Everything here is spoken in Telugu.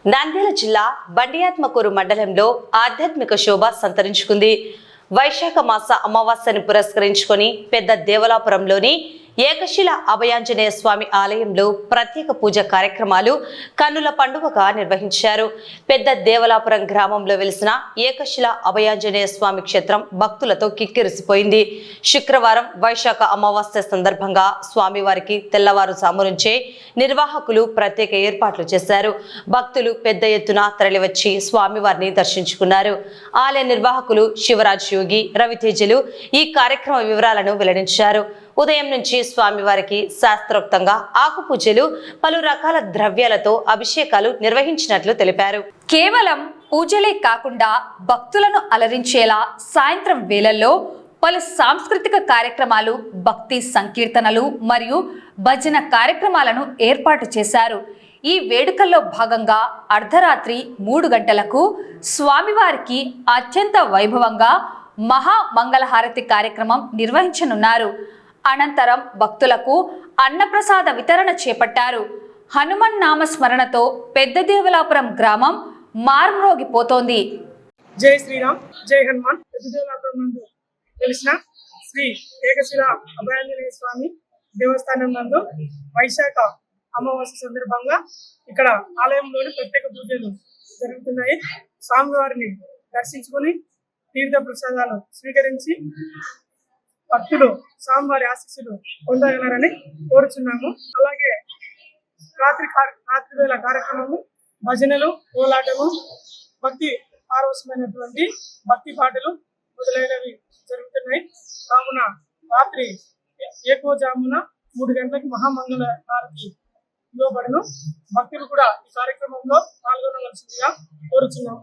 నంద్యాల జిల్లా బండియాత్మకూరు మండలంలో ఆధ్యాత్మిక శోభ సంతరించుకుంది. వైశాఖ మాస అమావాస్యను పురస్కరించుకొని పెద్ద దేవలాపురంలోని ఏకశిల అభయాంజనేయ స్వామి ఆలయంలో ప్రత్యేక పూజ కార్యక్రమాలు కన్నుల పండుగగా నిర్వహించారు. పెద్ద దేవలాపురం గ్రామంలో వెలిసిన ఏకశిల అభయాంజనేయ స్వామి క్షేత్రం భక్తులతో కిక్కిరిసిపోయింది. శుక్రవారం వైశాఖ అమావాస్య సందర్భంగా స్వామివారికి తెల్లవారుజాము నుంచే నిర్వాహకులు ప్రత్యేక ఏర్పాట్లు చేశారు. భక్తులు పెద్ద ఎత్తున తరలివచ్చి స్వామివారిని దర్శించుకున్నారు. ఆలయ నిర్వాహకులు శివరాజ్ యోగి, రవితేజలు ఈ కార్యక్రమ వివరాలను వెల్లడించారు. ఉదయం నుంచి స్వామివారికి శాస్త్రోక్తంగా ఆకుపూజలు, పలు రకాల ద్రవ్యాలతో అభిషేకాలు నిర్వహించినట్లు తెలిపారు. కేవలం పూజలే కాకుండా భక్తులను అలరించేలా సాయంత్రం వేళల్లో పలు సాంస్కృతిక కార్యక్రమాలు, భక్తి సంకీర్తనలు మరియు భజన కార్యక్రమాలను ఏర్పాటు చేశారు. ఈ వేడుకల్లో భాగంగా అర్ధరాత్రి 3 గంటలకు స్వామివారికి అత్యంత వైభవంగా మహా మంగళహారతి కార్యక్రమం నిర్వహించనున్నారు. అనంతరం భక్తులకు అన్నప్రసాద వితరణ చేపట్టారు. హనుమన్ నామస్మరణతో పెద్ద దేవలాపురం గ్రామం మార్మ్రోగిపోతోంది. జై శ్రీరామ్, జై హనుమాన్. పెద్ద దేవలాపురం నందు తెలిసిన శ్రీ ఏకశిల అభయాంజనేయ స్వామి దేవస్థానం నందు వైశాఖ అమావాస్య సందర్భంగా ఇక్కడ ఆలయంలోని ప్రత్యేక పూజలు జరుగుతున్నాయి. స్వామివారిని దర్శించుకుని తీర్థ ప్రసాదాలు స్వీకరించి భక్తులు స్వామివారి ఆశీస్సులు పొందగలరని కోరుచున్నాము. అలాగే రాత్రి వేళ కార్యక్రమము, భజనలు, కోలాటము, భక్తి పారవశమైనటువంటి భక్తి పాటలు మొదలైనవి జరుగుతున్నాయి. కావున రాత్రి ఏకోజామున 3 గంటలకు మహామంగళ హారతి ఇవ్వబడును. భక్తులు కూడా ఈ కార్యక్రమంలో పాల్గొనవలసిందిగా కోరుచున్నాము.